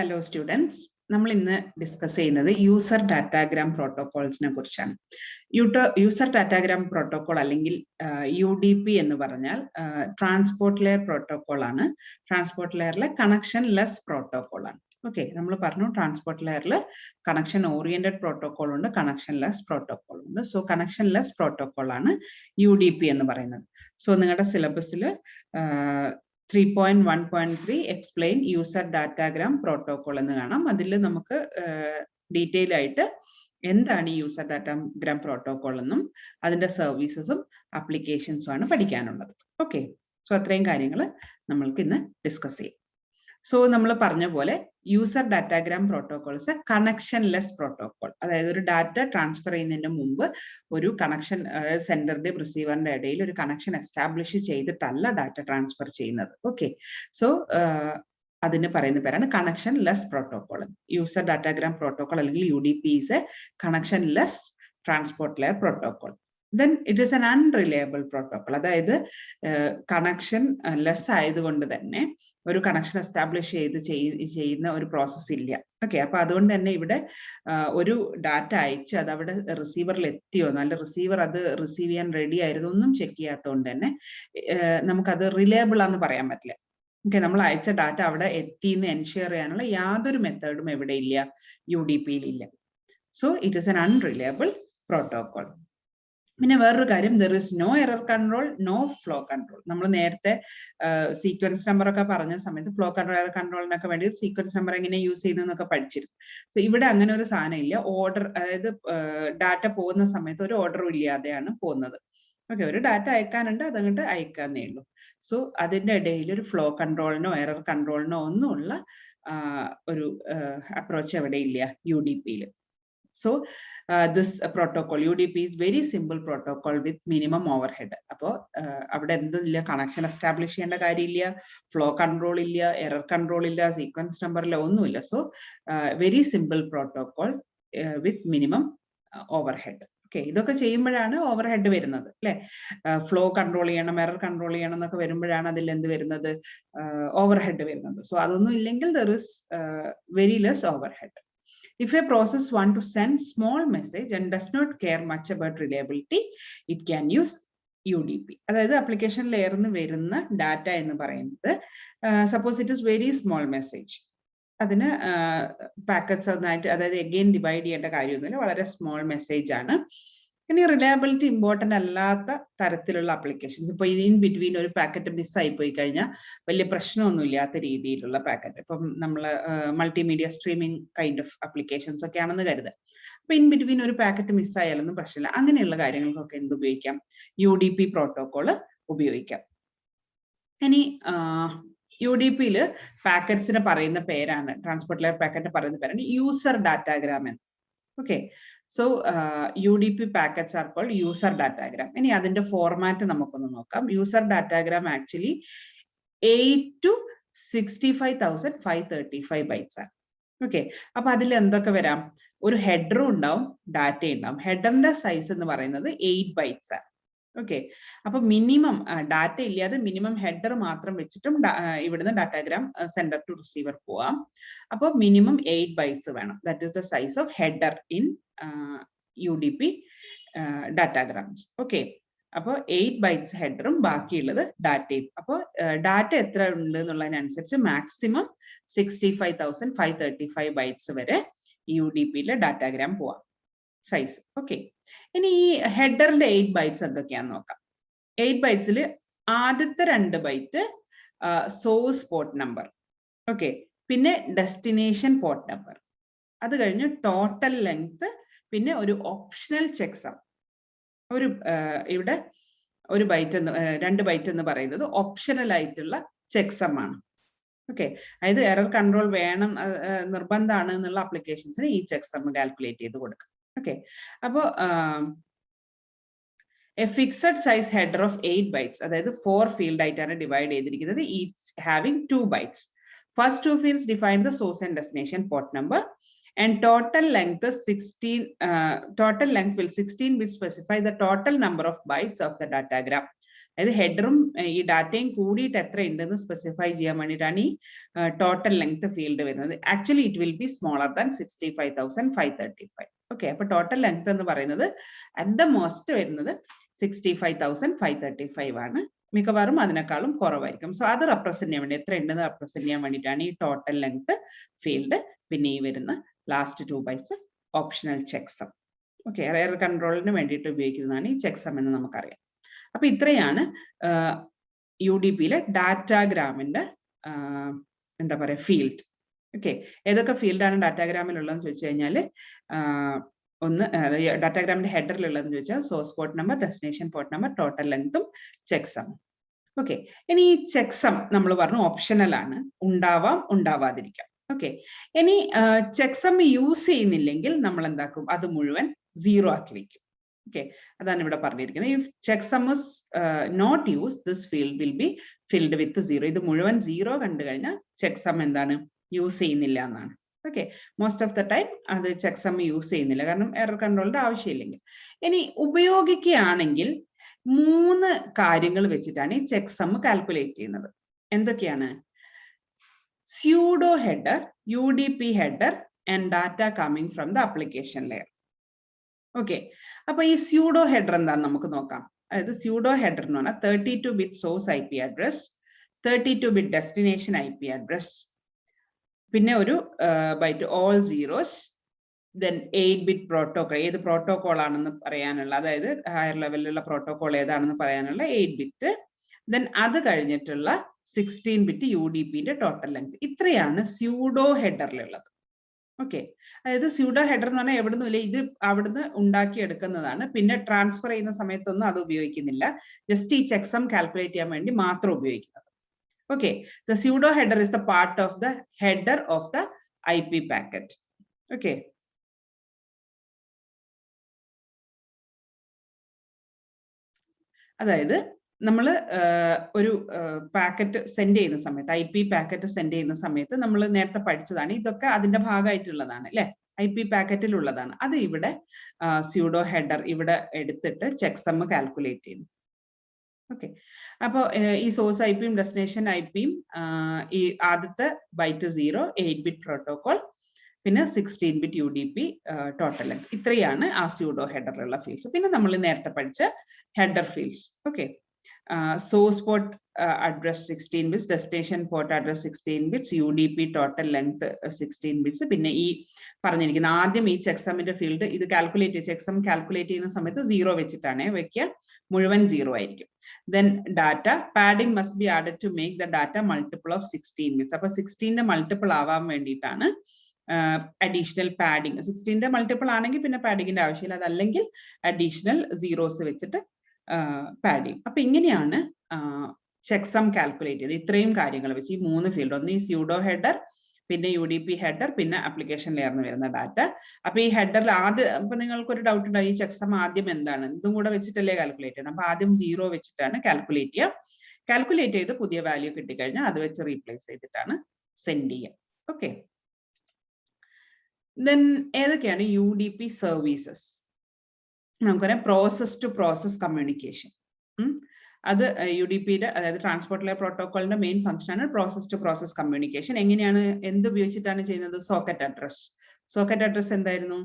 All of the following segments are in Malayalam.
Hello students. നമ്മൾ ഇന്ന് ഡിസ്കസ് ചെയ്യുന്നത് യൂസർ ഡാറ്റാഗ്രാം പ്രോട്ടോകോൾസിനെ കുറിച്ചാണ്. യൂസർ ഡാറ്റാഗ്രാം പ്രോട്ടോകോൾ അല്ലെങ്കിൽ UDP എന്ന് പറഞ്ഞാൽ ട്രാൻസ്പോർട്ട് ലെയർ പ്രോട്ടോകോൾ ആണ്. ട്രാൻസ്പോർട്ട് ലെയറിലെ കണക്ഷൻ ലെസ് പ്രോട്ടോകോൾ ആണ്. ഓക്കെ, നമ്മൾ പറഞ്ഞു ട്രാൻസ്പോർട്ട് ലെയറിൽ കണക്ഷൻ ഓറിയന്റഡ് പ്രോട്ടോകോൾ ഉണ്ട്, കണക്ഷൻ ലെസ് പ്രോട്ടോകോൾ ഉണ്ട്. സോ കണക്ഷൻ ലെസ് പ്രോട്ടോകോൾ ആണ് UDP എന്ന് പറയുന്നത്. സോ നിങ്ങളുടെ സിലബസിൽ 3.1.3 എക്സ്പ്ലെയിൻ യൂസർ ഡാറ്റാഗ്രാം പ്രോട്ടോകോൾ എന്ന് കാണാം. അതിൽ നമുക്ക് ഡീറ്റെയിൽ ആയിട്ട് എന്താണ് ഈ യൂസർ ഡാറ്റാഗ്രാം പ്രോട്ടോകോൾ എന്നും അതിന്റെ സർവീസസും ആപ്ലിക്കേഷൻസും ആണ് പഠിക്കാനുള്ളത്. ഓക്കെ, സോ അത്രയും കാര്യങ്ങൾ നമ്മൾക്ക് ഇന്ന് ഡിസ്കസ് ചെയ്യാം. സോ നമ്മൾ പറഞ്ഞ പോലെ user datagram protocols connection less protocol, അതായത് ഒരു ഡാറ്റ ട്രാൻസ്ഫർ ചെയ്യുന്നതിന് മുമ്പ് ഒരു കണക്ഷൻ സെൻഡറിന്റെ റിസീവറിന്റെ ഇടയിൽ ഒരു കണക്ഷൻ എസ്റ്റാബ്ലിഷ് ചെയ്തിട്ടല്ല ഡാറ്റ ട്രാൻസ്ഫർ ചെയ്യുന്നത്. ഓക്കെ, സോ അതിന് പറയുന്ന പേരാണ് connection less protocol. User datagram protocol അല്ലെങ്കിൽ UDP is a connection less transport layer protocol. Then it is an unreliable protocol. അതായത് കണക്ഷൻ ലെസ് ആയതുകൊണ്ട് തന്നെ ഒരു കണക്ഷൻ എസ്റ്റാബ്ലിഷ് ചെയ്യുന്ന ഒരു പ്രോസസ് ഇല്ല. ഓക്കെ, അപ്പൊ അതുകൊണ്ട് തന്നെ ഇവിടെ ഒരു ഡാറ്റ അയച്ച് അത് അവിടെ റിസീവറിൽ എത്തിയോ, നല്ല റിസീവർ അത് റിസീവ് ചെയ്യാൻ റെഡി ആയിരുന്നു ഒന്നും ചെക്ക് ചെയ്യാത്തതുകൊണ്ട് തന്നെ നമുക്കത് റിലയബിൾ ആണെന്ന് പറയാൻ പറ്റില്ല. ഓക്കെ, നമ്മൾ അയച്ച ഡാറ്റ അവിടെ എത്തിയെന്ന് എൻഷുർ ചെയ്യാനുള്ള യാതൊരു മെത്തേഡും എവിടെ ഇല്ല, UDP-യിൽ ഇല്ല. So it is an unreliable protocol. പിന്നെ വേറൊരു കാര്യം, there is no error control, no flow control. നമ്മൾ നേരത്തെ സീക്വൻസ് നമ്പർ ഒക്കെ പറഞ്ഞ സമയത്ത് ഫ്ലോ കൺട്രോൾ, എറർ കൺട്രോളിനൊക്കെ വേണ്ടി സീക്വൻസ് നമ്പർ എങ്ങനെ യൂസ് ചെയ്യുന്നതെന്നൊക്കെ പഠിച്ചിരുന്നു. സോ ഇവിടെ അങ്ങനെ ഒരു സാധനം ഇല്ല. ഓർഡർ, അതായത് ഡാറ്റ പോകുന്ന സമയത്ത് ഒരു ഓർഡറും ഇല്ലാതെയാണ് പോകുന്നത്. ഓക്കെ, ഒരു ഡാറ്റ അയക്കാനുണ്ട്, അതങ്ങോട്ട് അയക്കാന്നേ ഉള്ളൂ. സോ അതിന്റെ ഇടയിൽ ഒരു ഫ്ലോ കൺട്രോളിനോ എറർ കൺട്രോളിനോ ഒന്നുമുള്ള ഒരു അപ്രോച്ച് എവിടെ ഇല്ല UDP-യിൽ. So this protocol UDP is very simple protocol with minimum overhead. അപ്പോൾ അവിടെ എന്തില്ല, കണക്ഷൻ എസ്റ്റാബ്ലിഷ് ചെയ്യേണ്ട കാര്യമില്ല, ഫ്ലോ കൺട്രോൾ ഇല്ല, എറർ കൺട്രോൾ ഇല്ല, സീക്വൻസ് നമ്പറില്ല, ഒന്നുമില്ല. So very simple protocol with minimum overhead. Okay, ഇതൊക്കെ ചെയ്യുമ്പോഴാണ് ഓവർഹെഡ് വരുന്നത് അല്ലെ. ഫ്ലോ കൺട്രോൾ ചെയ്യണം, എറർ കൺട്രോൾ ചെയ്യണം എന്നൊക്കെ വരുമ്പോഴാണ് അതിൽ എന്ത് വരുന്നത്, ഓവർഹെഡ് വരുന്നത്. സോ അതൊന്നും ഇല്ലെങ്കിൽ there is very less overhead. If a process wants to send small message and does not care much about reliability, it can use UDP. അതായത് ആപ്ലിക്കേഷൻ ലെയറിൽ നിന്ന് വരുന്ന ഡാറ്റ എന്ന് പറയുന്നത് suppose it is very small message, അതിന് പാക്കറ്റ്സ് ഒന്നായിട്ട്, അതായത് എഗെയിൻ ഡിവൈഡ് ചെയ്യേണ്ട കാര്യമൊന്നുമില്ല, വളരെ സ്മോൾ മെസ്സേജ് ആണ്. ഇനി റിലയബിലിറ്റി ഇമ്പോർട്ടൻ്റ് അല്ലാത്ത തരത്തിലുള്ള ആപ്ലിക്കേഷൻസ്, ഇപ്പോൾ ഇൻ ബിറ്റ്വീൻ ഒരു പാക്കറ്റ് മിസ്സായി പോയി കഴിഞ്ഞാൽ വലിയ പ്രശ്നമൊന്നും ഇല്ലാത്ത രീതിയിലുള്ള പാക്കറ്റ്, ഇപ്പം നമ്മൾ multimedia streaming kind of applications ഒക്കെ ആണെന്ന് കരുതുക. അപ്പൊ ഇൻ ബിറ്റ്വീൻ ഒരു പാക്കറ്റ് മിസ്സായാലൊന്നും പ്രശ്നമില്ല. അങ്ങനെയുള്ള കാര്യങ്ങൾക്കൊക്കെ എന്ത് ഉപയോഗിക്കാം, UDP പ്രോട്ടോകോൾ ഉപയോഗിക്കാം. ഇനി UDP-യിൽ പാക്കറ്റ്സിന് പറയുന്ന പേരാണ്, ട്രാൻസ്പോർട്ട് ലെയർ പാക്കറ്റ് പറയുന്ന പേരാണ് യൂസർ ഡാറ്റാഗ്രാം എന്ന്. Okay, so UDP packets are called user datagram. ഇനി അതിന്റെ ഫോർമാറ്റ് നമുക്കൊന്ന് നോക്കാം. User datagram actually 8 to 65,535 bytes ആണ്. ഓക്കെ, അപ്പൊ അതിൽ എന്തൊക്കെ വരാം, ഒരു ഹെഡറും ഉണ്ടാവും, ഡാറ്റ ഉണ്ടാവും. ഹെഡറിന്റെ സൈസ് എന്ന് പറയുന്നത് 8 ബൈറ്റ്സ് ആണ്. ഓക്കെ, അപ്പൊ മിനിമം ഡാറ്റ ഇല്ലാതെ മിനിമം ഹെഡർ മാത്രം വെച്ചിട്ടും ഇവിടുന്ന് ഡാറ്റാഗ്രാം സെൻഡർ ടു റിസീവർ പോവാം. അപ്പോൾ മിനിമം 8 ബൈറ്റ്സ് വേണം. That is the size of header in UDP datagrams. Okay, അപ്പോൾ 8 ബൈറ്റ്സ് ഹെഡറും ബാക്കിയുള്ളത് ഡാറ്റയും. അപ്പോൾ ഡാറ്റ എത്ര ഉണ്ട് എന്നുള്ളതിനനുസരിച്ച് മാക്സിമം 65,535 ബൈറ്റ്സ് വരെ UDP-യിലെ ഡാറ്റാഗ്രാം പോവാം സൈസ്. ഓക്കെ, ഇനി ഈ ഹെഡറിന്റെ 8 ബൈറ്റ്സ് എന്തൊക്കെയാന്ന് നോക്കാം. 8 ബൈറ്റ്സിൽ ആദ്യത്തെ 2 byte source port number, okay, പിന്നെ ഡെസ്റ്റിനേഷൻ പോർട്ട് നമ്പർ, അത് കഴിഞ്ഞ് ടോട്ടൽ ലെങ്ത്, പിന്നെ ഒരു ഓപ്ഷണൽ ചെക്സം. ഒരു ഇവിടെ ഒരു ബൈറ്റ് 2 ബൈറ്റ് എന്ന് പറയുന്നത് ഓപ്ഷണൽ ആയിട്ടുള്ള ചെക്സം ആണ്. ഓക്കെ, അതായത് എറർ കൺട്രോൾ വേണം, നിർബന്ധമാണ് എന്നുള്ള ആപ്ലിക്കേഷൻസിന് ഈ ചെക്സം കാൽക്കുലേറ്റ് ചെയ്ത് കൊടുക്കാം. ഓക്കെ, അപ്പോൾ a fixed size header of 8 bytes, അതായത് 4 ഫീൽഡ് ആയിട്ടാണ് ഡിവൈഡ് ചെയ്തിരിക്കുന്നത്, each having 2 bytes. First 2 fields define the source and destination port number and total length is 16. Total length will 16 will specify the total number of bytes of the datagram. അതായത് ഹെഡറും ഈ ഡാറ്റയും കൂടിയിട്ട് എത്ര ഉണ്ടെന്ന് സ്പെസിഫൈ ചെയ്യാൻ വേണ്ടിയിട്ടാണ് ഈ ടോട്ടൽ ലെങ്ത് ഫീൽഡ് വരുന്നത്. Actually it will B smaller than 65,535. Okay, അപ്പൊ ടോട്ടൽ ലെങ്ത് എന്ന് പറയുന്നത് അറ്റ് ദ മോസ്റ്റ് വരുന്നത് 65,535 ആണ്. മിക്കവാറും അതിനേക്കാളും കുറവായിരിക്കും. സോ അത് റെപ്രസെന്റ് ചെയ്യാൻ വേണ്ടി, എത്ര ഉണ്ടെന്ന് റെപ്രസെന്റ് ചെയ്യാൻ വേണ്ടിയിട്ടാണ് ഈ ടോട്ടൽ ലെങ്ത് ഫീൽഡ്. പിന്നെ ഈ വരുന്ന last 2 bytes optional checksum. Okay, error കൺട്രോളിന് വേണ്ടിയിട്ട് ഉപയോഗിക്കുന്നതാണ് ഈ ചെക്സം എന്ന് നമുക്കറിയാം. അപ്പൊ ഇത്രയാണ് UDPയിലെ ഡാറ്റാഗ്രാമിന്റെ എന്താ പറയുക ഫീൽഡ്. ഓക്കെ, ഏതൊക്കെ ഫീൽഡാണ് ഡാറ്റാഗ്രാമിലുള്ളതെന്ന് ചോദിച്ചു കഴിഞ്ഞാൽ, ഒന്ന് ഡാറ്റാഗ്രാമിന്റെ ഹെഡറിലുള്ളതെന്ന് ചോദിച്ചാൽ source port number, destination port number, total ലെങ്തും ചെക്സം. ഓക്കെ, ഇനി ഈ ചെക്സം നമ്മൾ പറഞ്ഞു ഓപ്ഷണൽ ആണ്, ഉണ്ടാവാം ഉണ്ടാവാതിരിക്കാം. ഓക്കെ, ഇനി ചെക്സം യൂസ് ചെയ്യുന്നില്ലെങ്കിൽ നമ്മൾ എന്താക്കും, അത് മുഴുവൻ 0 ആക്കി വെക്കും. ഓക്കെ, അതാണ് ഇവിടെ പറഞ്ഞിരിക്കുന്നത്. If checksum is not use, this field will be filled with 0. ഇത് മുഴുവൻ 0 കണ്ടു കഴിഞ്ഞാൽ ചെക്സം എന്താണ്, യൂസ് ചെയ്യുന്നില്ല എന്നാണ്. Okay, most of the time അത് ചെക്സം യൂസ് ചെയ്യുന്നില്ല, കാരണം എറർ കൺട്രോളിന്റെ ആവശ്യമില്ലെങ്കിൽ. ഇനി ഉപയോഗിക്കുകയാണെങ്കിൽ 3 കാര്യങ്ങൾ വെച്ചിട്ടാണ് ഈ ചെക്സം കാൽക്കുലേറ്റ് ചെയ്യുന്നത്. എന്തൊക്കെയാണ്? Pseudo header, UDP header and data coming from the application layer. Okay, അപ്പൊ ഈ സ്യൂഡോ ഹെഡർ എന്താണെന്ന് നമുക്ക് നോക്കാം. അതായത് സ്യൂഡോ ഹെഡർ എന്ന് പറഞ്ഞാൽ 32-bit source IP address, 32-bit destination IP address, പിന്നെ ഒരു byte all zeros, then 8-bit protocol, ഏത് പ്രോട്ടോകോൾ ആണെന്ന് പറയാനുള്ള, അതായത് ഹയർ ലെവലിലുള്ള പ്രോട്ടോകോൾ ഏതാണെന്ന് പറയാനുള്ള 8-bit, ദെൻ അത് കഴിഞ്ഞിട്ടുള്ള 16-bit UDPന്റെ ടോട്ടൽ ലെങ്ത്. ഇത്രയാണ് സ്യൂഡോ ഹെഡറിലുള്ളത്. ഓക്കെ, അതായത് സ്യൂഡോ ഹെഡർ എന്ന് പറഞ്ഞാൽ എവിടുന്നില്ല, ഇത് അവിടുന്ന് ഉണ്ടാക്കിയെടുക്കുന്നതാണ്. പിന്നെ ട്രാൻസ്ഫർ ചെയ്യുന്ന സമയത്തൊന്നും അത് ഉപയോഗിക്കുന്നില്ല, ജസ്റ്റ് ഈ ചെക്സം കാൽക്കുലേറ്റ് ചെയ്യാൻ വേണ്ടി മാത്രം ഉപയോഗിക്കുന്നത്. Okay, the pseudo header is the part of the header of the IP packet. Okay. അതായത് നമ്മൾ ഒരു പാക്കറ്റ് സെൻഡ് ചെയ്യുന്ന സമയത്ത്, IP പാക്കറ്റ് സെൻഡ് ചെയ്യുന്ന സമയത്ത് നമ്മൾ നേരത്തെ പഠിച്ചതാണ്, ഇതൊക്കെ അതിന്റെ ഭാഗമായിട്ടുള്ളതാണ് അല്ലെ, IP പാക്കറ്റിലുള്ളതാണ്. അത് ഇവിടെ സ്യൂഡോ ഹെഡർ ഇവിടെ എടുത്തിട്ട് ചെക്സം കാൽക്കുലേറ്റ് ചെയ്യുന്നു. ഓക്കെ, അപ്പോൾ ഈ സോഴ്സ് IPയും ഡെസ്റ്റിനേഷൻ IPയും ഈ ആദ്യത്തെ ബൈറ്റ് 0, 8-bit പ്രോട്ടോകോൾ, പിന്നെ 16-bit UDP ടോട്ടൽ ലെങ്ത്. ഇത്രയാണ് ആ സ്യൂഡോ ഹെഡറിലുള്ള ഫീൽഡ്സ്. പിന്നെ നമ്മൾ നേരത്തെ പഠിച്ച header fields. Okay, source port address 16 bits, destination port address 16 bits, UDP total length 16 bits. പിന്നെ ഈ പറഞ്ഞിരിക്കുന്ന ആദ്യം ഈ ചെക്സമിന്റെ ഫീൽഡ് ഇത് കാൽക്കുലേറ്റ്, ചെക്സം കാൽക്കുലേറ്റ് ചെയ്യുന്ന സമയത്ത് 0 വെച്ചിട്ടാണ് വെക്കുക, മുഴുവൻ 0 ആയിരിക്കും. Then data padding must be added to make the data multiple of 16 bits. അപ്പോൾ 16ന്റെ മൾട്ടിപ്പിൾ ആവാൻ വേണ്ടിയിട്ടാണ് അഡീഷണൽ പാഡിങ്. 16ന്റെ മൾട്ടിപ്പിൾ ആണെങ്കിൽ പിന്നെ പാഡിങ്ങിന്റെ ആവശ്യമില്ല, അതല്ലെങ്കിൽ അഡീഷണൽ സീറോസ് വെച്ചിട്ട് പാഡ് ചെയ്യും. അപ്പൊ ഇങ്ങനെയാണ് ചെക്സം കാൽക്കുലേറ്റ് ചെയ്ത് ഇത്രയും കാര്യങ്ങൾ വെച്ച് ഈ 3 ഫീൽഡ്, ഒന്ന് ഈ സ്യൂഡോ ഹെഡർ, പിന്നെ UDP ഹെഡർ, പിന്നെ ആപ്ലിക്കേഷൻ ലെയറിന് വരുന്ന ഡാറ്റ. അപ്പൊ ഈ ഹെഡറിൽ ആദ്യം, അപ്പൊ നിങ്ങൾക്ക് ഒരു ഡൗട്ട് ഉണ്ടാവും, ഈ ചെക്സം ആദ്യം എന്താണ്, ഇതും കൂടെ വെച്ചിട്ടല്ലേ കാൽക്കുലേറ്റ് ചെയ്യണം. അപ്പൊ ആദ്യം 0 വെച്ചിട്ടാണ് കാൽക്കുലേറ്റ് ചെയ്യുക. കാൽക്കുലേറ്റ് ചെയ്ത് പുതിയ വാല്യൂ കിട്ടിക്കഴിഞ്ഞാൽ അത് വെച്ച് റീപ്ലേസ് ചെയ്തിട്ടാണ് സെൻഡ് ചെയ്യുക. ഓക്കെ, ദെൻ ഏതൊക്കെയാണ് UDP സർവീസസ്? നമുക്കറിയാം പ്രോസസ് ടു പ്രോസസ് കമ്മ്യൂണിക്കേഷൻ. അത് UDPയുടെ, അതായത് ട്രാൻസ്പോർട്ട് ലെയർ പ്രോട്ടോകോളിന്റെ മെയിൻ ഫംഗ്ഷൻ ആണ് പ്രോസസ് ടു പ്രോസസ് കമ്മ്യൂണിക്കേഷൻ. എങ്ങനെയാണ്, എന്ത് ഉപയോഗിച്ചിട്ടാണ് ചെയ്യുന്നത്? Socket address. സോക്കറ്റ് അഡ്രസ് എന്തായിരുന്നു?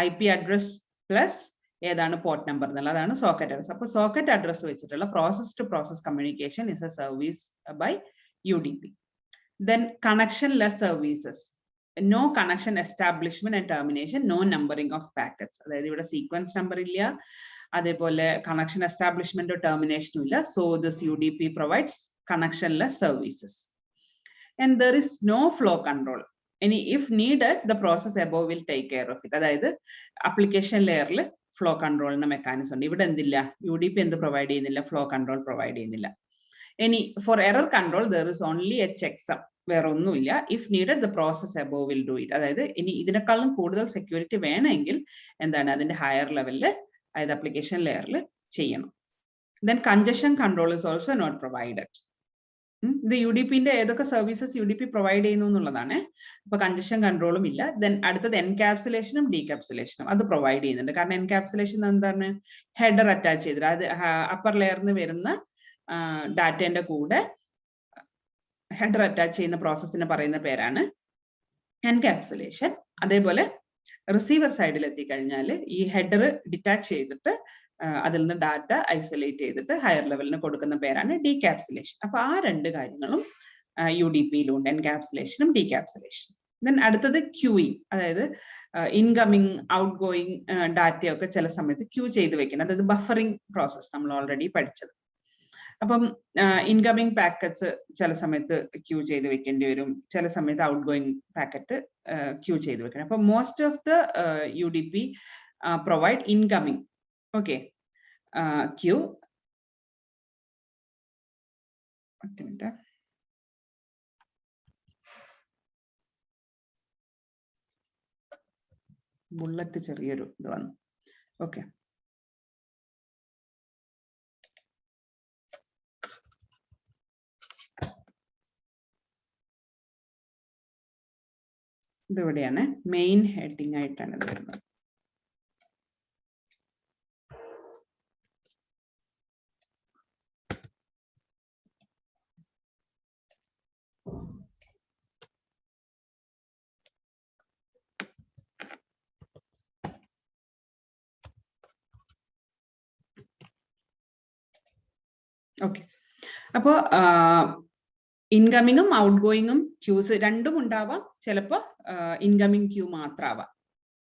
IP അഡ്രസ് പ്ലസ് ഏതാണ് പോർട്ട് നമ്പർ എന്നുള്ളത്, അതാണ് സോക്കറ്റ് അഡ്രസ്. അപ്പൊ സോക്കറ്റ് അഡ്രസ് വെച്ചിട്ടുള്ള process to process communication is a service by UDP. Then connectionless services. No connection establishment and termination, no numbering of packets. അതായത് ഇവിടെ സീക്വൻസ് നമ്പർ ഇല്ല, അതേപോലെ കണക്ഷൻ എസ്റ്റാബ്ലിഷ്മെന്റോ ടെർമിനേഷനോ ഇല്ല. So this UDP provides connectionless services. And there is no flow control. Any if needed, the process above will take care of it. അതായത് ആപ്ലിക്കേഷൻ ലെയറിൽ ഫ്ലോ കൺട്രോളിന്റെ മെക്കാനിസം ഉണ്ട്. ഇവിടെ എന്തില്ല, UDP എന്ത് പ്രൊവൈഡ് ചെയ്യുന്നില്ല, ഫ്ലോ കൺട്രോൾ പ്രൊവൈഡ് ചെയ്യുന്നില്ല. ഇനി for error control there is only a checksum, വേറെ ഒന്നുമില്ല. If needed the process above will do it. അതായത് ഇനി ഇതിനേക്കാളും കൂടുതൽ സെക്യൂരിറ്റി വേണമെങ്കിൽ എന്താണ്, അതിന്റെ ഹയർ ലെവലിൽ, അതായത് ആപ്ലിക്കേഷൻ ലെയറിൽ ചെയ്യണം. Then congestion control is also not provided. ഇത് UDPന്റെ ഏതൊക്കെ സർവീസസ് UDP പ്രൊവൈഡ് ചെയ്യുന്നു എന്നുള്ളതാണ്. അപ്പൊ കൺജഷൻ കൺട്രോളും ഇല്ല. ദെൻ അടുത്തത് എൻകാപ്സുലേഷനും ഡീകാപ്സുലേഷനും അത് പ്രൊവൈഡ് ചെയ്യുന്നുണ്ട്. കാരണം എൻകാപ്സുലേഷൻ എന്താണ്, ഹെഡർ അറ്റാച്ച് ചെയ്തിട്ട്, അത് അപ്പർ ലെയറിന് വരുന്ന ഡാറ്റേന്റെ കൂടെ ഹെഡർ അറ്റാച്ച് ചെയ്യുന്ന പ്രോസസ്സിന് പറയുന്ന പേരാണ് എൻകാപ്സുലേഷൻ. അതേപോലെ റിസീവർ സൈഡിൽ എത്തിക്കഴിഞ്ഞാൽ ഈ ഹെഡർ ഡിറ്റാച്ച് ചെയ്തിട്ട് അതിൽ നിന്ന് ഡാറ്റ ഐസൊലേറ്റ് ചെയ്തിട്ട് ഹയർ ലെവലിന് കൊടുക്കുന്ന പേരാണ് ഡീകാപ്സുലേഷൻ. അപ്പൊ ആ രണ്ട് കാര്യങ്ങളും UDP-യിലുണ്ട്, എൻകാപ്സുലേഷനും ഡീകാപ്സുലേഷനും. ദെൻ അടുത്തത് ക്യൂയിങ്, അതായത് ഇൻകമിങ് ഔട്ട് ഗോയിങ് ഡാറ്റയൊക്കെ ചില സമയത്ത് ക്യൂ ചെയ്ത് വെക്കണം, അതായത് ബഫറിംഗ് പ്രോസസ് നമ്മൾ ഓൾറെഡി പഠിച്ചത്. അപ്പം ഇൻകമിങ് പാക്കറ്റ്സ് ചില സമയത്ത് ക്യൂ ചെയ്ത് വെക്കേണ്ടി വരും, ചില സമയത്ത് ഔട്ട് ഗോയിങ് പാക്കറ്റ് ക്യൂ ചെയ്ത് വെക്കണം. അപ്പൊ most of the UDP provide incoming queue. Bullet ചെറിയൊരു ഇത് വന്നു. ഓക്കെ, ഇതിവിടെയാണ് മെയിൻ ഹെഡിങ് ആയിട്ടാണ് ഇത് വരുന്നത്. ഓക്കെ, അപ്പോ ഇൻകമിങ്ങും ഔട്ട് ഗോയിങ്ങും ക്യൂസ് രണ്ടും ഉണ്ടാവാം, ചിലപ്പോൾ ഇൻകമിങ് ക്യൂ മാത്രമാവാം.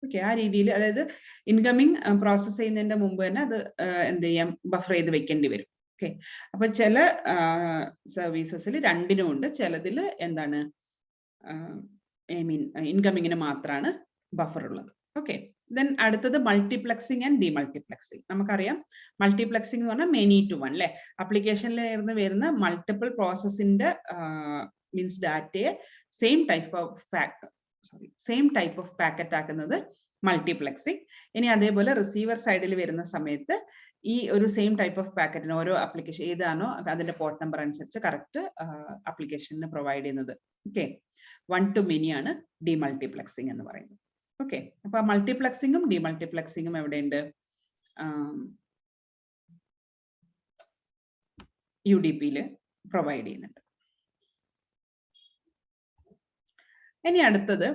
ഓക്കെ, ആ രീതിയിൽ, അതായത് ഇൻകമിങ് പ്രോസസ് ചെയ്യുന്നതിന്റെ മുമ്പ് തന്നെ അത് എന്ത് ചെയ്യാം, ബഫർ ചെയ്ത് വെക്കേണ്ടി വരും. ഓക്കെ, അപ്പൊ ചില സർവീസസിൽ രണ്ടിനും ഉണ്ട്, ചിലതിൽ എന്താണ് ഇൻകമിങ്ങിന് മാത്രമാണ് ബഫർ ഉള്ളത്. ഓക്കെ, ദെൻ അടുത്തത് മൾട്ടിപ്ലക്സിങ് ആൻഡ് ഡിമൾട്ടിപ്ലക്സിങ്. നമുക്കറിയാം മൾട്ടിപ്ലക്സിംഗ് എന്ന് പറഞ്ഞാൽ മെനി ടു വൺ അല്ലെ, ആപ്ലിക്കേഷനിൽ വരുന്ന മൾട്ടിപ്പിൾ പ്രോസസ്സിന്റെ മീൻസ് ഡാറ്റയെ സെയിം ടൈപ്പ് ഓഫ് പാക്കറ്റ് ആക്കുന്നത് മൾട്ടിപ്ലക്സിങ്. ഇനി അതേപോലെ റിസീവർ സൈഡിൽ വരുന്ന സമയത്ത് ഈ ഒരു സെയിം ടൈപ്പ് ഓഫ് പാക്കറ്റിന് ഓരോ ആപ്ലിക്കേഷൻ ഏതാണോ അതിന്റെ പോർട്ട് നമ്പർ അനുസരിച്ച് കറക്റ്റ് ആപ്ലിക്കേഷന് പ്രൊവൈഡ് ചെയ്യുന്നത്. ഓക്കെ, വൺ ടു മെനി ആണ് ഡിമൾട്ടിപ്ലക്സിംഗ് എന്ന് പറയുന്നത്. ഓക്കെ, അപ്പൊ മൾട്ടിപ്ലക്സിങ്ങും ഡിമൾട്ടിപ്ലക്സിങ്ങും എവിടെയുണ്ട്, UDP-യിൽ പ്രൊവൈഡ് ചെയ്യുന്നുണ്ട്. ഇനി അടുത്തത്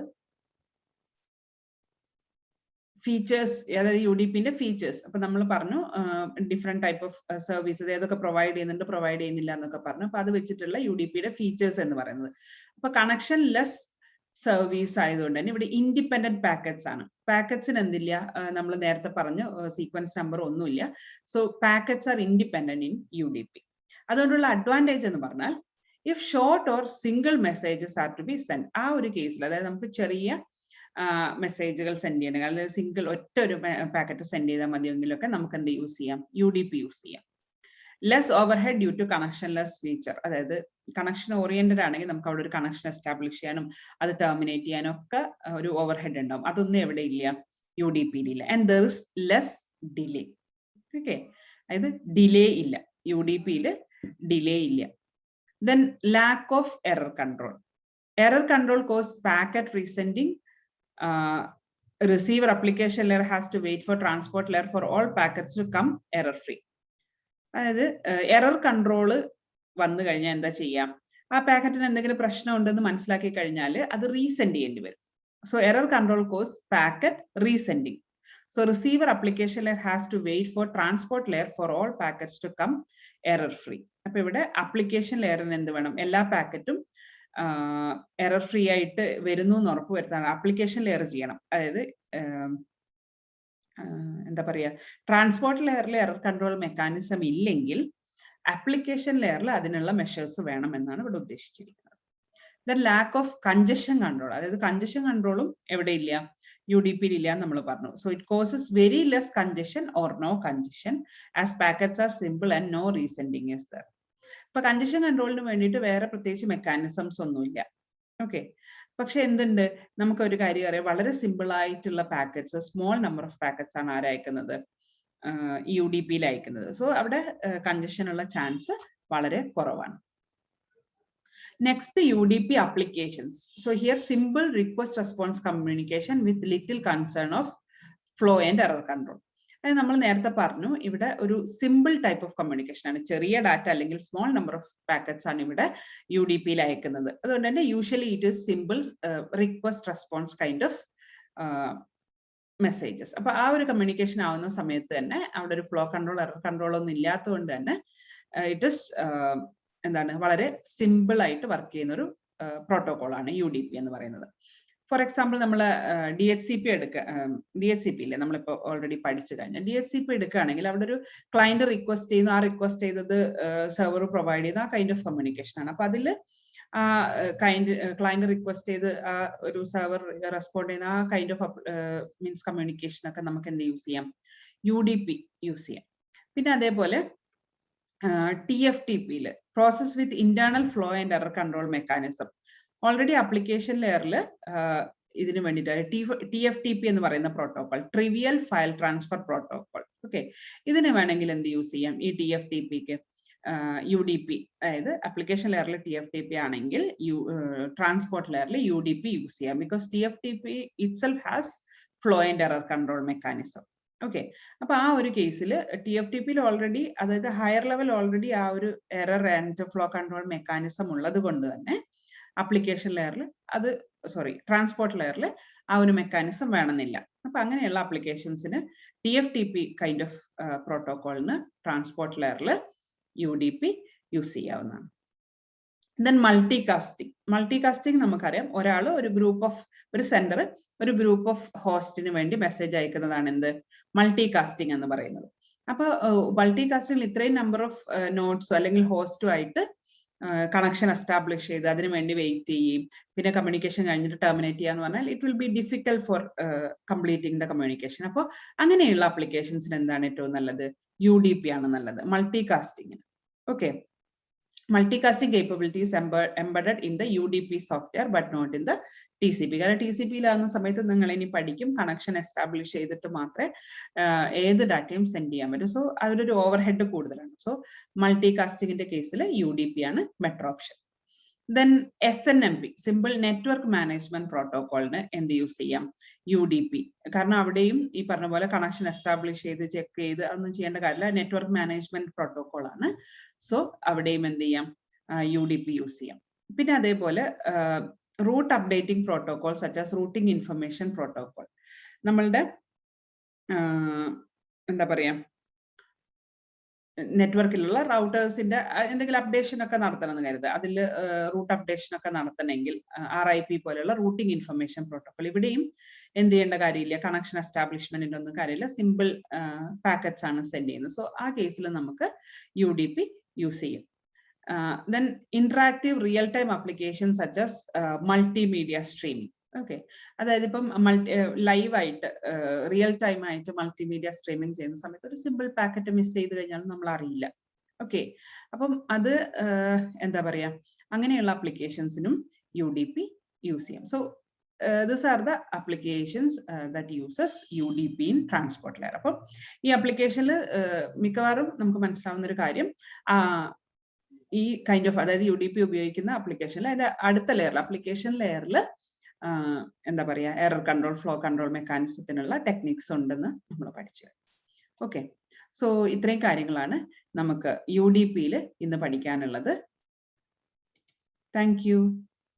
ഫീച്ചേഴ്സ്, അതായത് UDP-ന്റെ ഫീച്ചേഴ്സ്. അപ്പൊ നമ്മൾ പറഞ്ഞു ഡിഫറെന്റ് ടൈപ്പ് ഓഫ് സർവീസസ് ഏതൊക്കെ പ്രൊവൈഡ് ചെയ്യുന്നുണ്ട്, പ്രൊവൈഡ് ചെയ്യുന്നില്ല എന്നൊക്കെ പറഞ്ഞു. അപ്പൊ അത് വെച്ചിട്ടുള്ള UDP-യുടെ ഫീച്ചേഴ്സ് എന്ന് പറയുന്നത്, അപ്പൊ കണക്ഷൻ ലെസ് സർവീസ് ആയതുകൊണ്ട് തന്നെ ഇവിടെ ഇൻഡിപെൻഡന്റ് പാക്കറ്റ്സ് ആണ്. പാക്കറ്റ്സിന് എന്തില്ല, നമ്മൾ നേരത്തെ പറഞ്ഞു സീക്വൻസ് നമ്പർ ഒന്നുമില്ല. So packets are independent in UDP. അതുകൊണ്ടുള്ള അഡ്വാൻറ്റേജ് എന്ന് പറഞ്ഞാൽ if short or single messages are to be send, ആ ഒരു കേസിൽ, അതായത് നമുക്ക് ചെറിയ മെസ്സേജുകൾ സെൻഡ് ചെയ്യണമെങ്കിൽ, അതായത് സിംഗിൾ ഒറ്റ ഒരു പാക്കറ്റ് സെൻഡ് ചെയ്താൽ മതിയെങ്കിലൊക്കെ നമുക്ക് എന്ത് യൂസ് ചെയ്യാം, UDP യൂസ് ചെയ്യാം. Less overhead due to connection less feature, അതായത് കണക്ഷൻ ഓറിയന്റഡ് ആണെങ്കിൽ നമുക്ക് അവിടെ ഒരു കണക്ഷൻ എസ്റ്റാബ്ലിഷ് ചെയ്യാനും അത് ടെർമിനേറ്റ് ചെയ്യാനും ഒക്കെ ഒരു ഓവർഹെഡ് ഉണ്ടാവും. അതൊന്നും എവിടെ ഇല്ല, UDP-യിൽ ഇല്ല. And there is less delay. Okay, അതായത് ഡിലേ ഇല്ല, UDP-യിൽ ഡിലേ ഇല്ല. Then lack of error control. Error control cause packet resending. Receiver application layer has to wait for transport layer for all packets to come error free. അതായത് എറർ കൺട്രോൾ വന്നു കഴിഞ്ഞാൽ എന്താ ചെയ്യാം, ആ പാക്കറ്റിന് എന്തെങ്കിലും പ്രശ്നം ഉണ്ടെന്ന് മനസ്സിലാക്കി കഴിഞ്ഞാൽ അത് റീസെൻഡ് ചെയ്യേണ്ടി വരും. So error control cause packet resending. So receiver application layer has to wait for transport layer for all packets to come error free. അപ്പൊ ഇവിടെ ആപ്ലിക്കേഷൻ ലെയറിന് എന്ത് വേണം, എല്ലാ പാക്കറ്റും എറർ ഫ്രീ ആയിട്ട് വരുന്നു എന്ന് ഉറപ്പ് വരുത്താൻ ആപ്ലിക്കേഷൻ ലെയർ ചെയ്യണം. അതായത് എന്താ പറയാ, ട്രാൻസ്പോർട്ട് ലെയറിൽ എറർ കൺട്രോൾ മെക്കാനിസം ഇല്ലെങ്കിൽ ആപ്ലിക്കേഷൻ ലെയറിൽ അതിനുള്ള മെഷേഴ്സ് വേണം എന്നാണ് ഇവിടെ ഉദ്ദേശിച്ചിരിക്കുന്നത്. Then lack of congestion control, അതായത് കൺജഷൻ കൺട്രോളും എവിടെ ഇല്ല, UDP-യിൽ ഇല്ല നമ്മൾ പറഞ്ഞു. So it causes very less congestion or no congestion as packets are simple and no resending is there. ഇപ്പൊ കൺജഷൻ കൺട്രോളിന് വേണ്ടിയിട്ട് വേറെ പ്രത്യേകിച്ച് മെക്കാനിസംസ് ഒന്നുമില്ല. ഓക്കെ, പക്ഷെ എന്തുണ്ട്, നമുക്ക് ഒരു കാര്യം അറിയാം, വളരെ സിമ്പിൾ ആയിട്ടുള്ള packets, small number of packets ആണ് ആരയക്കുന്നത്, UDP-യിൽ അയക്കുന്നത്. സോ അവിടെ കൺജഷൻ ഉള്ള ചാൻസ് വളരെ കുറവാണ്. Next UDP applications. So here simple request response communication with little concern of flow and error control. അത് നമ്മൾ നേരത്തെ പറഞ്ഞു ഇവിടെ ഒരു സിമ്പിൾ ടൈപ്പ് ഓഫ് കമ്മ്യൂണിക്കേഷൻ ആണ്. ചെറിയ ഡാറ്റ അല്ലെങ്കിൽ സ്മോൾ നമ്പർ ഓഫ് പാക്കറ്റ്സ് ആണ് ഇവിടെ UDPയിൽ അയക്കുന്നത്. അതുകൊണ്ട് തന്നെ usually it is simple request response kind of messages. അപ്പൊ ആ ഒരു കമ്മ്യൂണിക്കേഷൻ ആവുന്ന സമയത്ത് തന്നെ അവിടെ ഒരു ഫ്ലോ കൺട്രോൾ, എറർ കൺട്രോൾ ഒന്നും ഇല്ലാത്തതുകൊണ്ട് തന്നെ ഇറ്റ് ഇസ് എന്താണ് വളരെ സിമ്പിൾ ആയിട്ട് വർക്ക് ചെയ്യുന്ന ഒരു പ്രോട്ടോകോൾ ആണ് UDP എന്ന് പറയുന്നത്. ഫോർ എക്സാമ്പിൾ നമ്മൾ DHCP ഇല്ലേ, നമ്മളിപ്പോൾ ഓൾറെഡി പഠിച്ചു കഴിഞ്ഞാൽ DHCP എടുക്കുകയാണെങ്കിൽ അവിടെ ഒരു ക്ലയന്റ് റിക്വസ്റ്റ് ചെയ്യുന്നു, ആ റിക്വസ്റ്റ് ചെയ്തത് സെർവർ പ്രൊവൈഡ് ചെയ്യുന്ന ആ കൈൻഡ് ഓഫ് കമ്മ്യൂണിക്കേഷൻ ആണ്. അപ്പൊ അതിൽ ആ ക്ലയന്റ് റിക്വസ്റ്റ് ചെയ്ത് ആ ഒരു സെർവർ റെസ്പോണ്ട് ചെയ്യുന്ന ആ കൈൻഡ് ഓഫ് മീൻസ് കമ്മ്യൂണിക്കേഷൻ ഒക്കെ നമുക്ക് എന്ത് യൂസ് ചെയ്യാം, UDP യൂസ് ചെയ്യാം. പിന്നെ അതേപോലെ TFTP process with internal flow and error control mechanism. Already application ലെയറിൽ ഇതിന് വേണ്ടിയിട്ട് TFTP എന്ന് പറയുന്ന protocol, trivial file transfer protocol. Okay, ഇതിന് വേണമെങ്കിൽ എന്ത് യൂസ് ചെയ്യാം, ഈ TFTPക്ക് UDP, അതായത് ആപ്ലിക്കേഷൻ ലെയറിൽ TFTP ആണെങ്കിൽ ട്രാൻസ്പോർട്ട് ലെയറിൽ UDP യൂസ് ചെയ്യാം. Because TFTP itself has flow and error control mechanism. Okay, അപ്പൊ ആ ഒരു കേസിൽ TFTPയിൽ ഓൾറെഡി, അതായത് ഹയർ ലെവൽ ഓൾറെഡി ആ ഒരു error and flow control mechanism ഉള്ളത് കൊണ്ട് തന്നെ ആപ്ലിക്കേഷൻ ലെയറിൽ ട്രാൻസ്പോർട്ട് ലെയറിൽ ആ ഒരു മെക്കാനിസം വേണമെന്നില്ല. അപ്പൊ അങ്ങനെയുള്ള ആപ്ലിക്കേഷൻസിന് TFTP കൈൻഡ് ഓഫ് പ്രോട്ടോകോളിന് ട്രാൻസ്പോർട്ട് ലെയറിൽ UDP യൂസ് ചെയ്യാവുന്നതാണ്. ദെൻ മൾട്ടികാസ്റ്റിംഗ് നമുക്കറിയാം, ഒരാൾ ഒരു സെൻഡർ ഒരു ഗ്രൂപ്പ് ഓഫ് ഹോസ്റ്റിന് വേണ്ടി മെസ്സേജ് അയക്കുന്നതാണ് എന്ത്, മൾട്ടികാസ്റ്റിംഗ് എന്ന് പറയുന്നത്. അപ്പൊ മൾട്ടികാസ്റ്റിംഗിൽ ഇത്രയും നമ്പർ ഓഫ് നോഡ്സോ അല്ലെങ്കിൽ ഹോസ്റ്റോ ആയിട്ട് കണക്ഷൻ എസ്റ്റാബ്ലിഷ് ചെയ്ത് അതിനു വേണ്ടി വെയിറ്റ് ചെയ്യും, പിന്നെ കമ്മ്യൂണിക്കേഷൻ കഴിഞ്ഞിട്ട് ടെർമിനേറ്റ് ചെയ്യാന്ന് പറഞ്ഞാൽ it will be difficult for completing the communication. അപ്പോൾ അങ്ങനെയുള്ള ആപ്ലിക്കേഷൻസിന് എന്താണ് ഏറ്റവും നല്ലത്, UDP ആണ് നല്ലത് മൾട്ടികാസ്റ്റിംഗിന്. Okay, multicasting capabilities embedded in the UDP software but not in the TCP. കാരണം TCPയിലാകുന്ന സമയത്ത് നിങ്ങൾ ഇനി പഠിക്കും കണക്ഷൻ എസ്റ്റാബ്ലിഷ് ചെയ്തിട്ട് മാത്രമേ ഏത് ഡാറ്റയും സെൻഡ് ചെയ്യാൻ പറ്റും. സോ അതിലൊരു ഓവർ ഹെഡ് കൂടുതലാണ്. സോ മൾട്ടികാസ്റ്റിംഗിന്റെ കേസിൽ UDP ആണ് better option. Then SNMP, simple network management പ്രോട്ടോകോളിന് എന്ത് യൂസ് ചെയ്യാം, UDP. കാരണം അവിടെയും ഈ പറഞ്ഞ പോലെ കണക്ഷൻ എസ്റ്റാബ്ലിഷ് ചെയ്ത് ചെക്ക് ചെയ്ത് അതൊന്നും ചെയ്യേണ്ട കാര്യമില്ല, നെറ്റ്വർക്ക് മാനേജ്മെന്റ് പ്രോട്ടോകോൾ ആണ്. സോ അവിടെയും എന്ത് ചെയ്യാം, UDP യൂസ് ചെയ്യാം. പിന്നെ അതേപോലെ route updating protocol such as routing information protocol. നമ്മളുടെ എന്താ പറയാ, നെറ്റ്വർക്കിലുള്ള റൗട്ടേഴ്സിന്റെ എന്തെങ്കിലും അപ്ഡേഷൻ ഒക്കെ നടത്തണം എന്ന് കരുതുക, അതിൽ റൂട്ട് അപ്ഡേഷൻ ഒക്കെ നടത്തണമെങ്കിൽ RIP പോലെയുള്ള റൂട്ടിംഗ് ഇൻഫർമേഷൻ പ്രോട്ടോകോൾ. ഇവിടെയും എന്ത് ചെയ്യേണ്ട കാര്യമില്ല, കണക്ഷൻ എസ്റ്റാബ്ലിഷ്മെന്റിന്റെ ഒന്നും കാര്യമില്ല, സിമ്പിൾ പാക്കറ്റ്സ് ആണ് സെൻഡ് ചെയ്യുന്നത്. സോ ആ കേസിൽ നമുക്ക് UDP യൂസ് ചെയ്യും. Then interactive real time application such as multimedia streaming. Okay, അതായത് ഇപ്പം ലൈവ് ആയിട്ട് റിയൽ ടൈം ആയിട്ട് മൾട്ടിമീഡിയ സ്ട്രീമിംഗ് ചെയ്യുന്ന സമയത്ത് ഒരു സിമ്പിൾ പാക്കറ്റ് മിസ് ചെയ്ത് കഴിഞ്ഞാൽ നമ്മൾ അറിയില്ല. ഓക്കെ, അപ്പം അത് എന്താ പറയാ, അങ്ങനെയുള്ള ആപ്ലിക്കേഷൻസിനും UDP യൂസ് ചെയ്യാം. So these are the applications that uses UDP in transport layer. അപ്പം ഈ ആപ്ലിക്കേഷനിൽ മിക്കവാറും നമുക്ക് മനസ്സിലാവുന്ന ഒരു കാര്യം, ഈ കൈൻഡ് ഓഫ് അതായത് UDP ഉപയോഗിക്കുന്ന ആപ്ലിക്കേഷനിൽ അതിന്റെ അടുത്ത ലെയറിൽ ആപ്ലിക്കേഷൻ ലെയറിൽ എന്താ പറയാ, എറർ കൺട്രോൾ, ഫ്ലോ കൺട്രോൾ മെക്കാനിസത്തിനുള്ള ടെക്നിക്സ് ഉണ്ടെന്ന് നമ്മൾ പഠിച്ചു. ഓക്കെ, സോ ഇത്രയും കാര്യങ്ങളാണ് നമുക്ക് UDPയിൽ ഇന്ന് പഠിക്കാനുള്ളത്. Thank you.